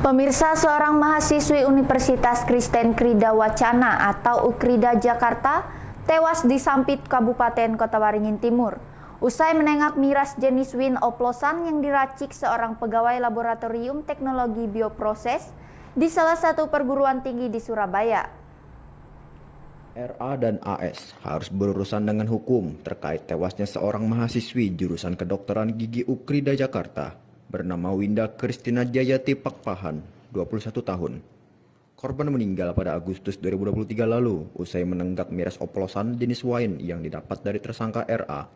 Pemirsa, seorang mahasiswi Universitas Kristen Krida Wacana atau UKRIDA Jakarta tewas di Sampit, Kabupaten Kota Waringin Timur, usai menenggak miras jenis win oplosan yang diracik seorang pegawai laboratorium teknologi bioproses di salah satu perguruan tinggi di Surabaya. RA dan AS harus berurusan dengan hukum terkait tewasnya seorang mahasiswi jurusan kedokteran gigi UKRIDA Jakarta bernama Winda Kristina Jayati Pakpahan, 21 tahun. Korban meninggal pada Agustus 2023 lalu usai menenggak miras oplosan jenis wine yang didapat dari tersangka RA.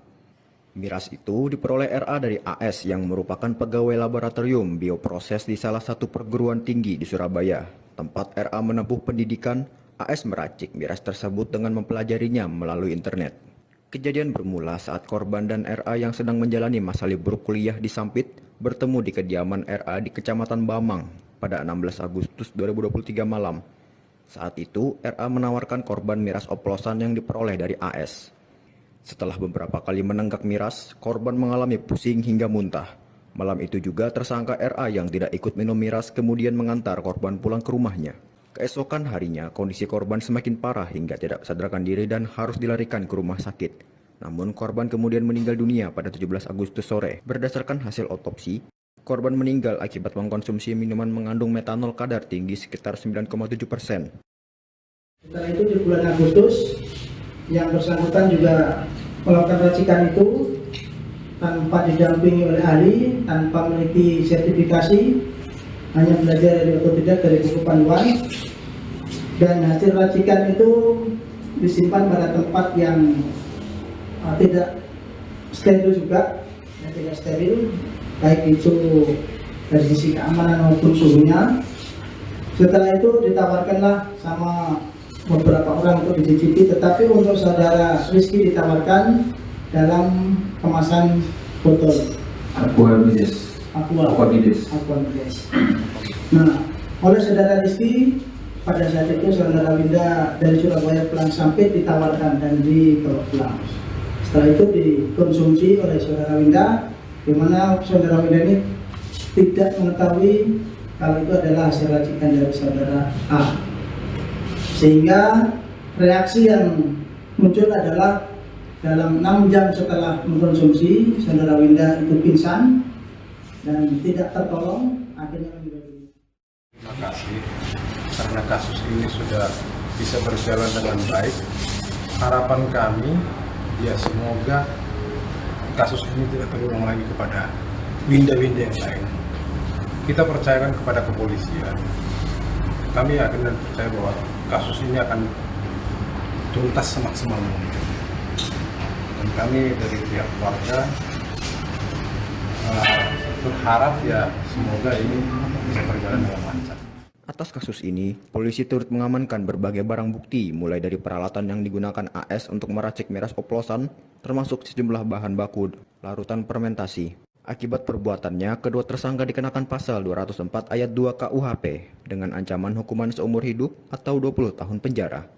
Miras itu diperoleh RA dari AS yang merupakan pegawai laboratorium bioproses di salah satu perguruan tinggi di Surabaya. Tempat RA menempuh pendidikan, AS meracik miras tersebut dengan mempelajarinya melalui internet. Kejadian bermula saat korban dan RA yang sedang menjalani masa libur kuliah di Sampit bertemu di kediaman RA di Kecamatan Bamang pada 16 Agustus 2023 malam. Saat itu, RA menawarkan korban miras oplosan yang diperoleh dari AS. Setelah beberapa kali menenggak miras, korban mengalami pusing hingga muntah. Malam itu juga tersangka RA yang tidak ikut minum miras kemudian mengantar korban pulang ke rumahnya. Keesokan harinya, kondisi korban semakin parah hingga tidak sadarkan diri dan harus dilarikan ke rumah sakit. Namun korban kemudian meninggal dunia pada 17 Agustus sore. Berdasarkan hasil otopsi, korban meninggal akibat mengkonsumsi minuman mengandung metanol kadar tinggi sekitar 9,7%. Setelah itu di bulan Agustus, yang bersangkutan juga melakukan racikan itu tanpa didampingi oleh ahli, tanpa memiliki sertifikasi, hanya belajar dari otodidak dari buku panduan, dan hasil racikan itu disimpan pada tempat yang tidak steril juga, yang tidak steril, baik itu dari sisi keamanan maupun suhunya. Setelah itu ditawarkanlah sama beberapa orang untuk dicicipi, tetapi untuk saudara Rizky ditawarkan dalam kemasan botol Aquamides. Nah, oleh saudara Rizky pada saat itu saudara Winda dari Surabaya pulang Sampit ditawarkan dan dibawa pulang. Setelah itu dikonsumsi oleh saudara Winda, di mana saudara Winda ini tidak mengetahui kalau itu adalah hasil racikan dari saudara A. Sehingga reaksi yang muncul adalah dalam 6 jam setelah mengkonsumsi, saudara Winda itu pingsan dan tidak tertolong, akhirnya meninggal dunia. Terima kasih karena kasus ini sudah bisa berjalan dengan baik. Harapan kami ya semoga kasus ini tidak terulang lagi kepada Winda-Winda yang lain. Kita percayakan kepada kepolisian. Kami yakin dan percaya bahwa kasus ini akan tuntas semaksimal mungkin. Dan kami dari pihak keluarga berharap ya semoga ini bisa berjalan dengan lancar. Atas kasus ini, polisi turut mengamankan berbagai barang bukti mulai dari peralatan yang digunakan AS untuk meracik miras oplosan, termasuk sejumlah bahan baku larutan fermentasi. Akibat perbuatannya, kedua tersangka dikenakan pasal 204 ayat 2 KUHP dengan ancaman hukuman seumur hidup atau 20 tahun penjara.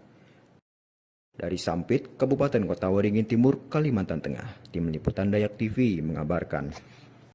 Dari Sampit, Kabupaten Kota Waringin Timur, Kalimantan Tengah, Tim Liputan Dayak TV mengabarkan.